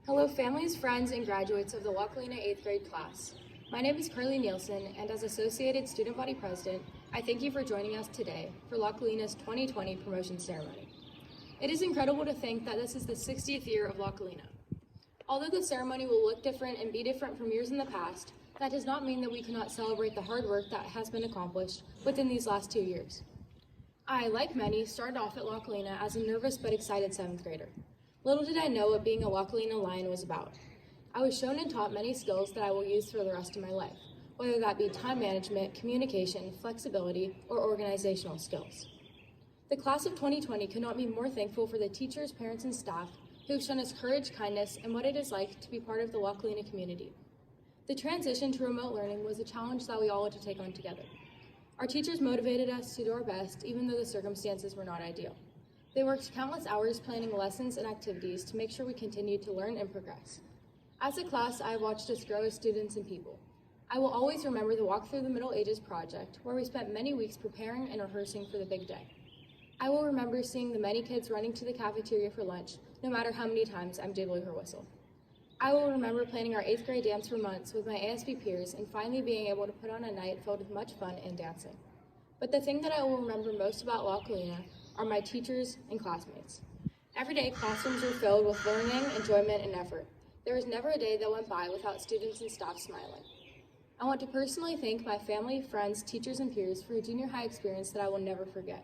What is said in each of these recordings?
Hello families, friends, and graduates of the La Colina 8th grade class. My name is Carly Nielsen, and as Associated Student Body President, I thank you for joining us today for La Colina's 2020 promotion ceremony. It is incredible to think that this is the 60th year of La Colina. Although the ceremony will look different and be different from years in the past, that does not mean that we cannot celebrate the hard work that has been accomplished within these last 2 years. I, like many, started off at La Colina as a nervous but excited 7th grader. Little did I know what being a La Colina Lion was about. I was shown and taught many skills that I will use for the rest of my life, whether that be time management, communication, flexibility, or organizational skills. The class of 2020 could not be more thankful for the teachers, parents, and staff who have shown us courage, kindness, and what it is like to be part of the La Colina community. The transition to remote learning was a challenge that we all had to take on together. Our teachers motivated us to do our best, even though the circumstances were not ideal. They worked countless hours planning lessons and activities to make sure we continued to learn and progress. As a class, I have watched us grow as students and people. I will always remember the Walk Through the Middle Ages project, where we spent many weeks preparing and rehearsing for the big day. I will remember seeing the many kids running to the cafeteria for lunch, no matter how many times I'm jiggling her whistle. I will remember planning our 8th grade dance for months with my ASB peers and finally being able to put on a night filled with much fun and dancing. But the thing that I will remember most about La Colina are my teachers and classmates. Every day, classrooms were filled with learning, enjoyment, and effort. There was never a day that went by without students and staff smiling. I want to personally thank my family, friends, teachers, and peers for a junior high experience that I will never forget.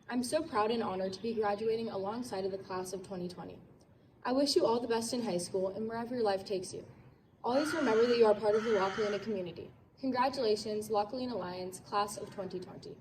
I'm so proud and honored to be graduating alongside of the class of 2020. I wish you all the best in high school and wherever your life takes you. Always remember that you are part of the La Colina community. Congratulations, La Colina Lions, class of 2020.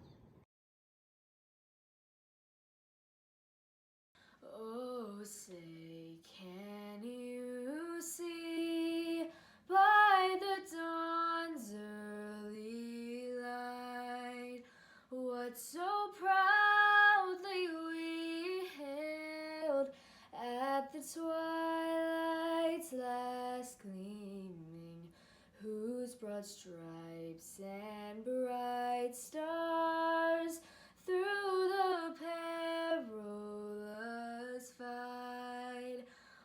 Oh, say, can you see by the dawn's early light what so proudly we hailed at the twilight's last gleaming, whose broad stripes and bright stars through the perilous fight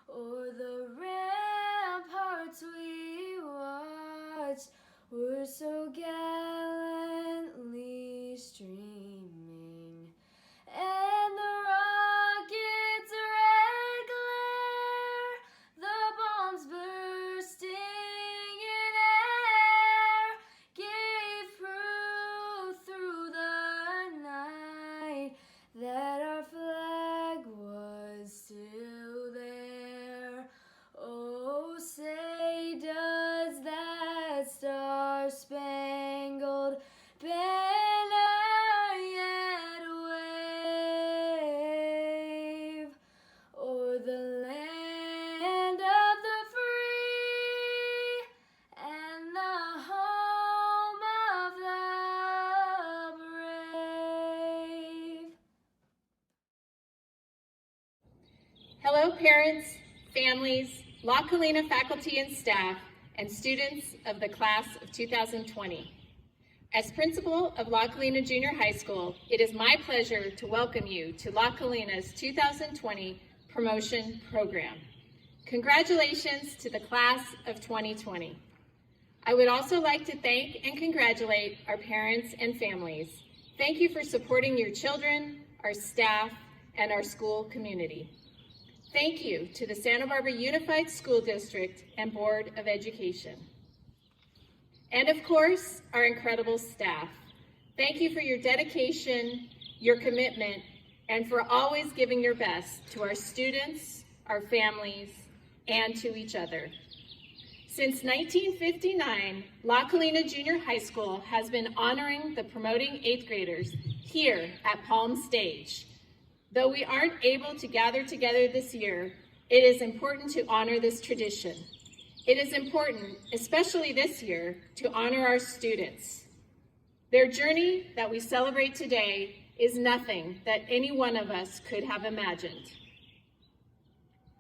o'er the ramparts we watched were so gallantly streaming, and the rocket's red glare, the bombs bursting in air, gave proof through the night that our flag was still there. Oh, say, does that star-spangled banner yet wave o'er the land of the free and the home of the brave? Hello parents, families, La Colina faculty and staff, and students of the class of 2020. As principal of La Colina Junior High School, it is my pleasure to welcome you to La Colina's 2020 promotion program. Congratulations to the class of 2020. I would also like to thank and congratulate our parents and families. Thank you for supporting your children, our staff, and our school community. Thank you to the Santa Barbara Unified School District and Board of Education. And of course, our incredible staff. Thank you for your dedication, your commitment, and for always giving your best to our students, our families, and to each other. Since 1959, La Colina Junior High School has been honoring the promoting 8th graders here at Palm Stage. Though we aren't able to gather together this year, it is important to honor this tradition. It is important, especially this year, to honor our students. Their journey that we celebrate today is nothing that any one of us could have imagined.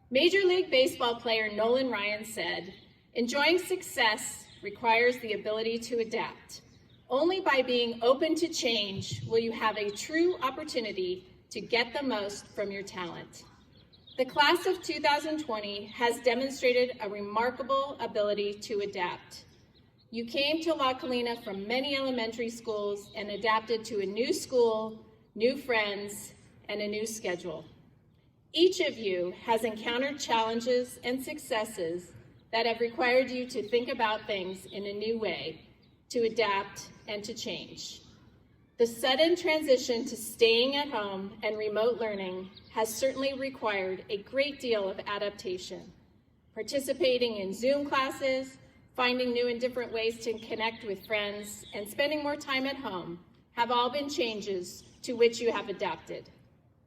Major League Baseball player Nolan Ryan said, "Enjoying success requires the ability to adapt. Only by being open to change will you have a true opportunity to get the most from your talent." The class of 2020 has demonstrated a remarkable ability to adapt. You came to La Colina from many elementary schools and adapted to a new school, new friends, and a new schedule. Each of you has encountered challenges and successes that have required you to think about things in a new way, to adapt and to change. The sudden transition to staying at home and remote learning has certainly required a great deal of adaptation. Participating in Zoom classes, finding new and different ways to connect with friends, and spending more time at home have all been changes to which you have adapted.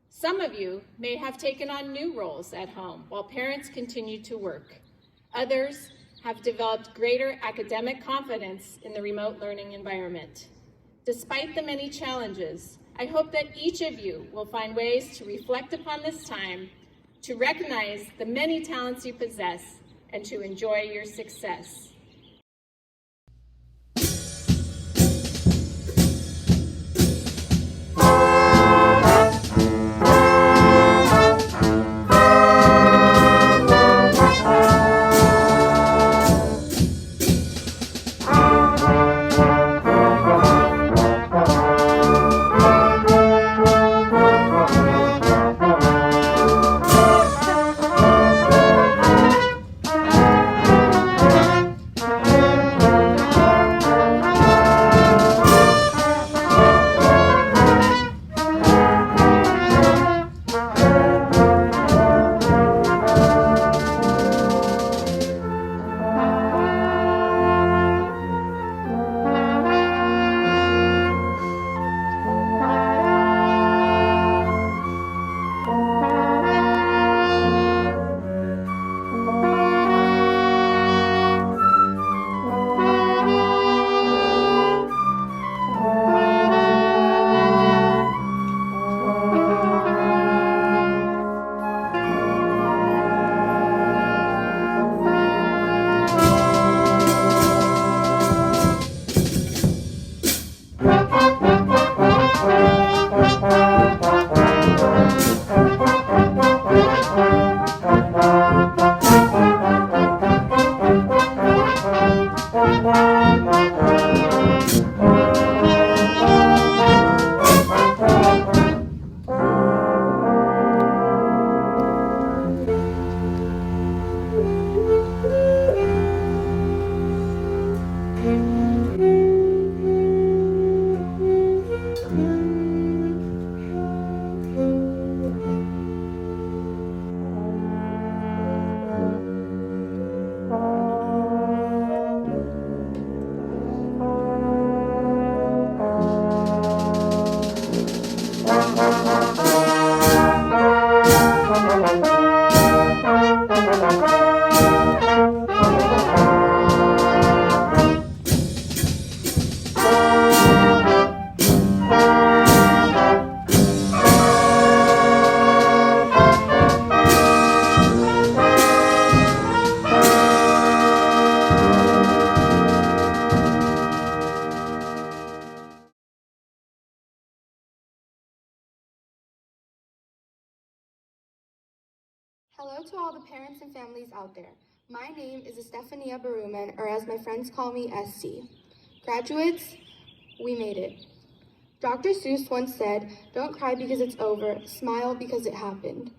Some of you may have taken on new roles at home while parents continue to work. Others have developed greater academic confidence in the remote learning environment. Despite the many challenges, I hope that each of you will find ways to reflect upon this time, to recognize the many talents you possess, and to enjoy your success. Hello to all the parents and families out there. My name is Estefania Baruman, or as my friends call me, SC. Graduates, we made it. Dr. Seuss once said, "Don't cry because it's over, smile because it happened."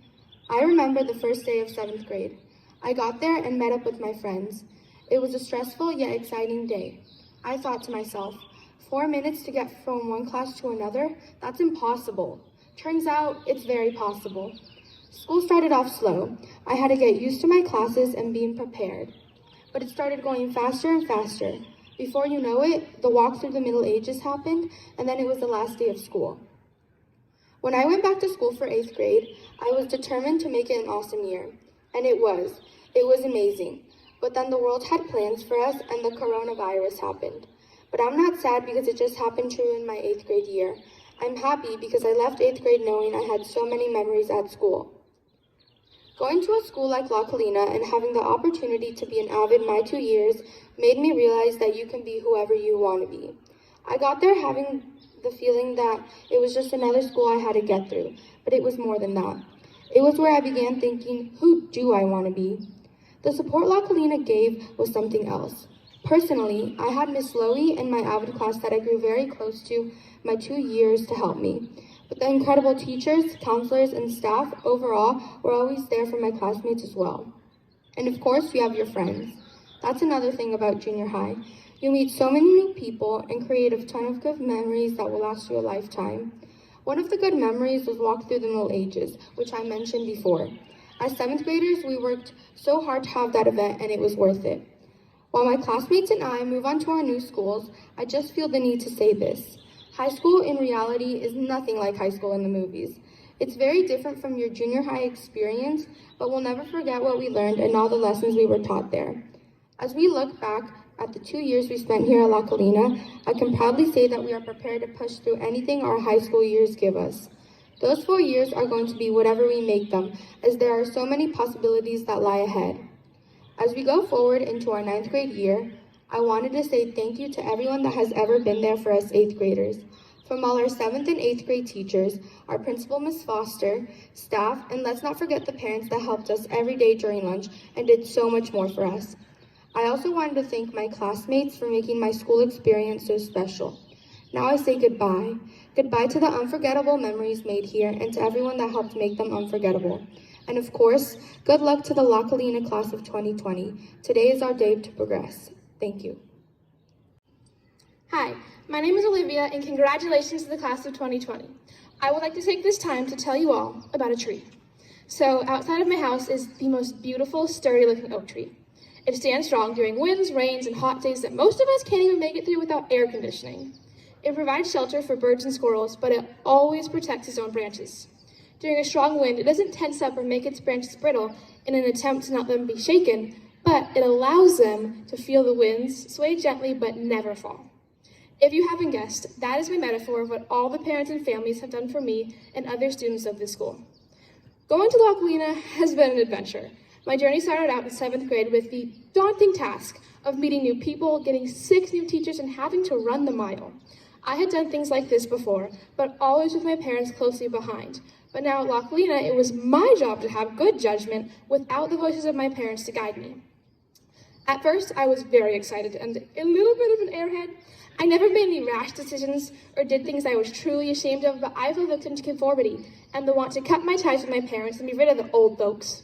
I remember the first day of 7th grade. I got there and met up with my friends. It was a stressful yet exciting day. I thought to myself, 4 minutes to get from one class to another? That's impossible. Turns out, it's very possible. School started off slow. I had to get used to my classes and being prepared. But it started going faster and faster. Before you know it, the walk through the Middle Ages happened, and then it was the last day of school. When I went back to school for 8th grade, I was determined to make it an awesome year. And it was. It was amazing. But then the world had plans for us, and the coronavirus happened. But I'm not sad because it just happened to ruin my 8th grade year. I'm happy because I left 8th grade knowing I had so many memories at school. Going to a school like La Colina and having the opportunity to be an avid my 2 years made me realize that you can be whoever you want to be. I got there having the feeling that it was just another school I had to get through, but it was more than that. It was where I began thinking, who do I want to be? The support La Colina gave was something else. Personally, I had Miss Lowy in my AVID class that I grew very close to my 2 years to help me. But the incredible teachers, counselors, and staff overall were always there for my classmates as well. And of course, you have your friends. That's another thing about junior high. You meet so many new people and create a ton of good memories that will last you a lifetime. One of the good memories was Walk Through the Middle Ages, which I mentioned before. As 7th graders, we worked so hard to have that event, and it was worth it. While my classmates and I move on to our new schools, I just feel the need to say this. High school in reality is nothing like high school in the movies. It's very different from your junior high experience, but we'll never forget what we learned and all the lessons we were taught there. As we look back at the 2 years we spent here at La Colina, I can proudly say that we are prepared to push through anything our high school years give us. Those 4 years are going to be whatever we make them, as there are so many possibilities that lie ahead. As we go forward into our 9th grade year, I wanted to say thank you to everyone that has ever been there for us 8th graders. From all our 7th and 8th grade teachers, our principal, Ms. Foster, staff, and let's not forget the parents that helped us every day during lunch and did so much more for us. I also wanted to thank my classmates for making my school experience so special. Now I say goodbye. Goodbye to the unforgettable memories made here and to everyone that helped make them unforgettable. And of course, good luck to the La Colina class of 2020. Today is our day to progress. Thank you. Hi, my name is Olivia, and congratulations to the class of 2020. I would like to take this time to tell you all about a tree. So outside of my house is the most beautiful, sturdy-looking oak tree. It stands strong during winds, rains, and hot days that most of us can't even make it through without air conditioning. It provides shelter for birds and squirrels, but it always protects its own branches. During a strong wind, it doesn't tense up or make its branches brittle in an attempt to not let them be shaken, but it allows them to feel the winds, sway gently, but never fall. If you haven't guessed, that is my metaphor of what all the parents and families have done for me and other students of this school. Going to La Colina has been an adventure. My journey started out in 7th grade with the daunting task of meeting new people, getting 6 new teachers, and having to run the mile. I had done things like this before, but always with my parents closely behind. But now at La Colina, it was my job to have good judgment without the voices of my parents to guide me. At first, I was very excited and a little bit of an airhead. I never made any rash decisions or did things I was truly ashamed of, but I fell victim to conformity and the want to cut my ties with my parents and be rid of the old folks.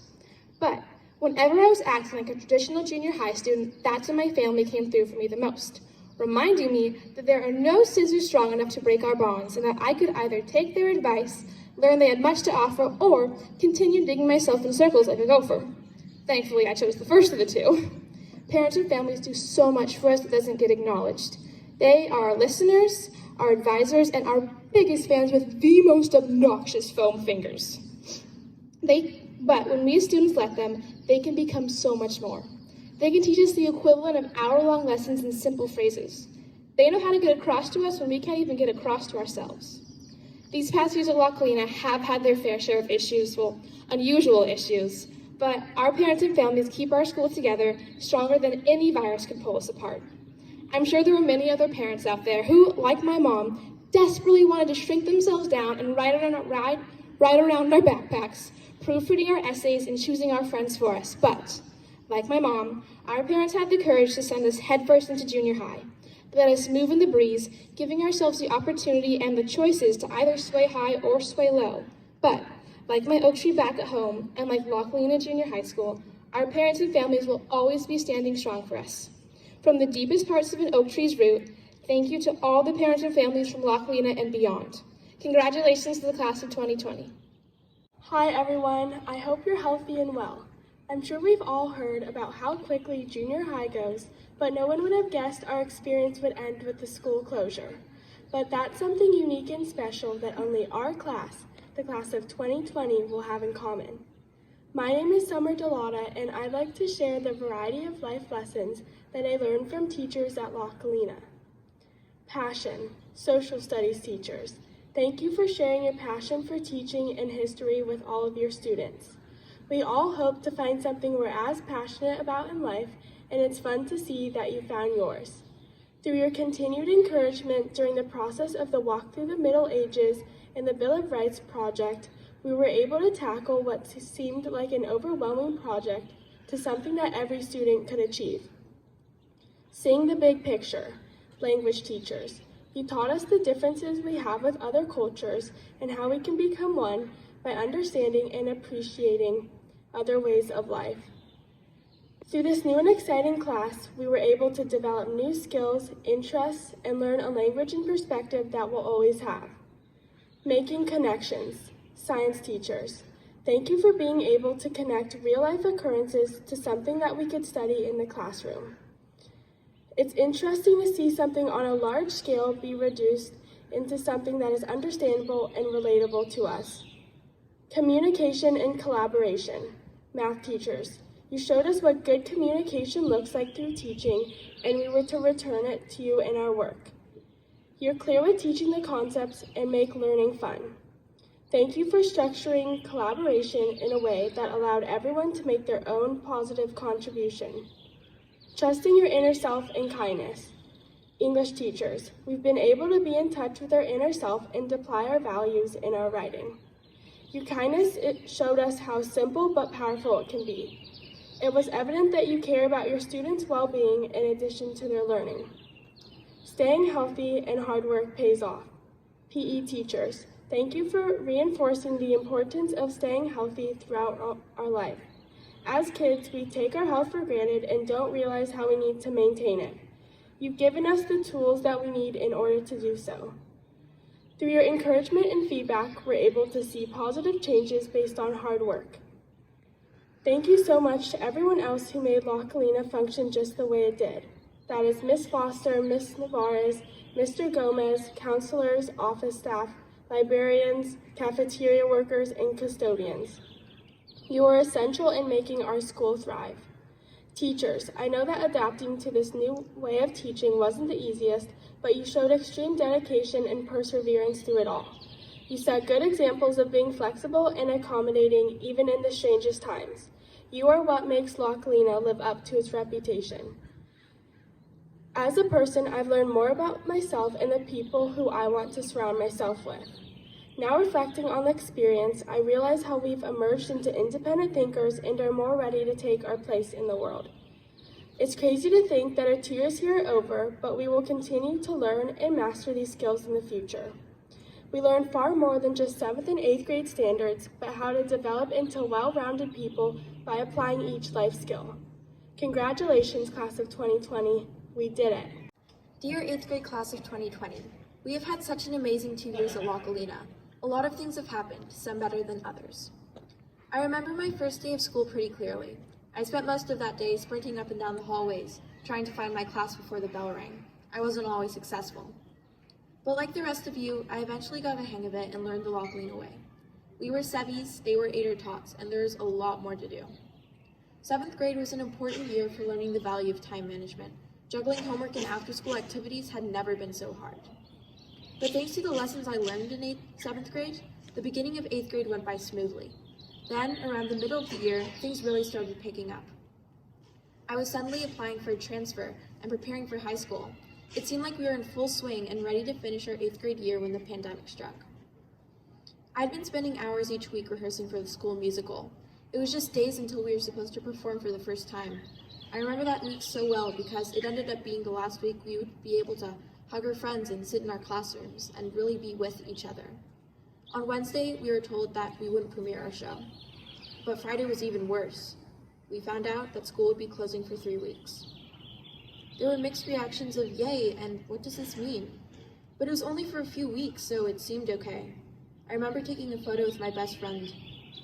But whenever I was acting like a traditional junior high student, that's when my family came through for me the most, reminding me that there are no scissors strong enough to break our bonds and that I could either take their advice, learn they had much to offer, or continue digging myself in circles like a gopher. Thankfully, I chose the first of the two. Parents and families do so much for us that doesn't get acknowledged. They are our listeners, our advisors, and our biggest fans with the most obnoxious foam fingers. But when we as students let them, they can become so much more. They can teach us the equivalent of hour-long lessons in simple phrases. They know how to get across to us when we can't even get across to ourselves. These past years at La Colina have had their fair share of issues, well, unusual issues, but our parents and families keep our school together stronger than any virus could pull us apart. I'm sure there were many other parents out there who, like my mom, desperately wanted to shrink themselves down and ride around our backpacks, proofreading our essays and choosing our friends for us. But, like my mom, our parents had the courage to send us headfirst into junior high. They let us move in the breeze, giving ourselves the opportunity and the choices to either sway high or sway low. But, like my oak tree back at home, and like La Colina Junior High School, our parents and families will always be standing strong for us. From the deepest parts of an oak tree's root, thank you to all the parents and families from La Colina and beyond. Congratulations to the class of 2020. Hi everyone, I hope you're healthy and well. I'm sure we've all heard about how quickly junior high goes, but no one would have guessed our experience would end with the school closure. But that's something unique and special that only our class, the class of 2020, will have in common. My name is Summer Delata, and I'd like to share the variety of life lessons that I learned from teachers at La Colina. Passion, social studies teachers. Thank you for sharing your passion for teaching and history with all of your students. We all hope to find something we're as passionate about in life, and it's fun to see that you found yours. Through your continued encouragement during the process of the Walk Through the Middle Ages and the Bill of Rights project, we were able to tackle what seemed like an overwhelming project to something that every student could achieve. Seeing the big picture, language teachers. You taught us the differences we have with other cultures and how we can become one by understanding and appreciating other ways of life. Through this new and exciting class, we were able to develop new skills, interests, and learn a language and perspective that we'll always have. Making connections. Science teachers. Thank you for being able to connect real-life occurrences to something that we could study in the classroom. It's interesting to see something on a large scale be reduced into something that is understandable and relatable to us. Communication and collaboration. Math teachers. You showed us what good communication looks like through teaching, and we were to return it to you in our work. You're clear with teaching the concepts and make learning fun. Thank you for structuring collaboration in a way that allowed everyone to make their own positive contribution. Trusting your inner self and kindness. English teachers, we've been able to be in touch with our inner self and apply our values in our writing. Your kindness, it showed us how simple but powerful it can be. It was evident that you care about your students' well-being in addition to their learning. Staying healthy and hard work pays off. PE teachers, thank you for reinforcing the importance of staying healthy throughout our life. As kids, we take our health for granted and don't realize how we need to maintain it. You've given us the tools that we need in order to do so. Through your encouragement and feedback, we're able to see positive changes based on hard work. Thank you so much to everyone else who made La Colina function just the way it did. That is Miss Foster, Miss Navarez, Mr. Gomez, counselors, office staff, librarians, cafeteria workers, and custodians. You are essential in making our school thrive. Teachers, I know that adapting to this new way of teaching wasn't the easiest, but you showed extreme dedication and perseverance through it all. You set good examples of being flexible and accommodating even in the strangest times. You are what makes La Colina live up to its reputation. As a person, I've learned more about myself and the people who I want to surround myself with. Now reflecting on the experience, I realize how we've emerged into independent thinkers and are more ready to take our place in the world. It's crazy to think that our 2 years here are over, but we will continue to learn and master these skills in the future. We learn far more than just 7th and 8th grade standards, but how to develop into well-rounded people by applying each life skill. Congratulations, class of 2020. We did it. Dear 8th grade class of 2020, we have had such an amazing 2 years at La Colina. A lot of things have happened, some better than others. I remember my first day of school pretty clearly. I spent most of that day sprinting up and down the hallways, trying to find my class before the bell rang. I wasn't always successful. But like the rest of you, I eventually got the hang of it and learned the La Colina way. We were Sevies, they were 8er tots, and there's a lot more to do. 7th grade was an important year for learning the value of time management. Juggling homework and after-school activities had never been so hard. But thanks to the lessons I learned in 7th grade, the beginning of 8th grade went by smoothly. Then, around the middle of the year, things really started picking up. I was suddenly applying for a transfer and preparing for high school. It seemed like we were in full swing and ready to finish our 8th grade year when the pandemic struck. I'd been spending hours each week rehearsing for the school musical. It was just days until we were supposed to perform for the first time. I remember that week so well because it ended up being the last week we would be able to hug our friends and sit in our classrooms and really be with each other. On Wednesday, we were told that we wouldn't premiere our show. But Friday was even worse. We found out that school would be closing for 3 weeks. There were mixed reactions of yay and what does this mean? But it was only for a few weeks, so it seemed okay. I remember taking a photo with my best friend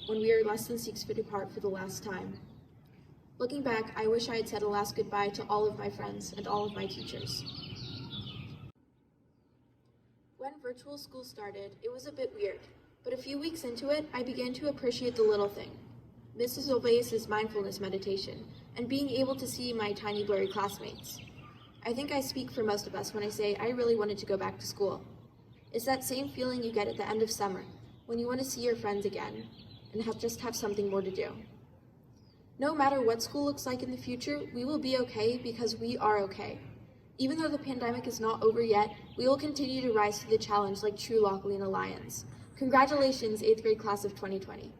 when we were less than 6 feet apart for the last time. Looking back, I wish I had said a last goodbye to all of my friends and all of my teachers. When virtual school started, it was a bit weird, but a few weeks into it, I began to appreciate the little thing. Mrs. Obeis's mindfulness meditation, and being able to see my tiny blurry classmates. I think I speak for most of us when I say I really wanted to go back to school. It's that same feeling you get at the end of summer, when you want to see your friends again, and just have something more to do. No matter what school looks like in the future, we will be okay because we are okay. Even though the pandemic is not over yet, we will continue to rise to the challenge like true La Colina lions, Congratulations, 8th grade class of 2020.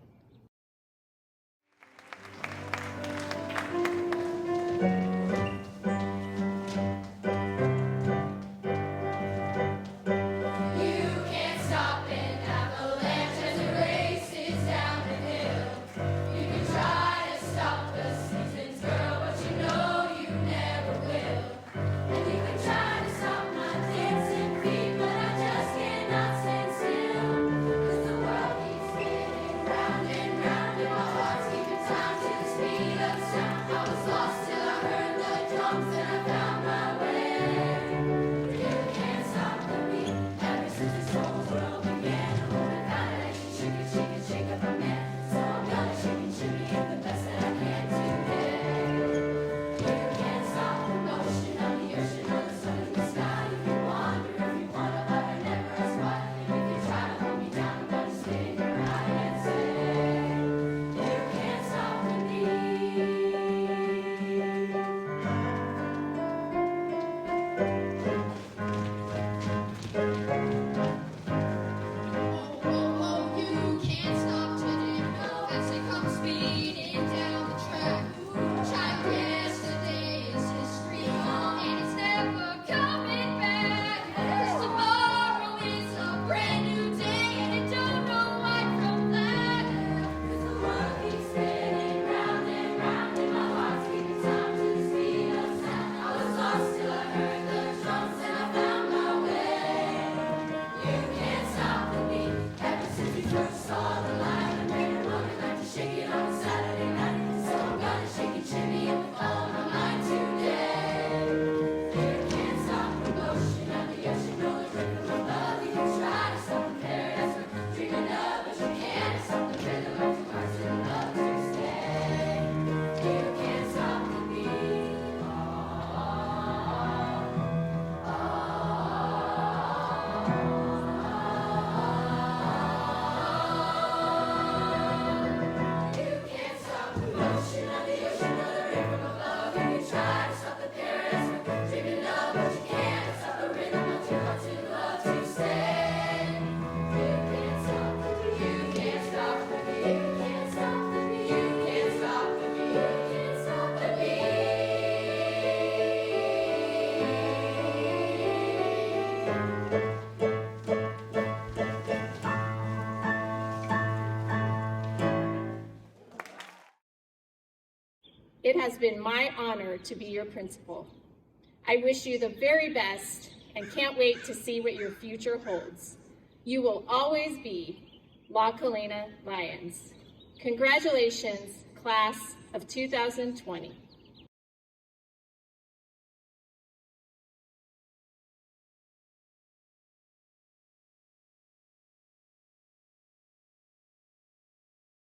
It has been my honor to be your principal. I wish you the very best and can't wait to see what your future holds. You will always be La Colina Lions. Congratulations, class of 2020.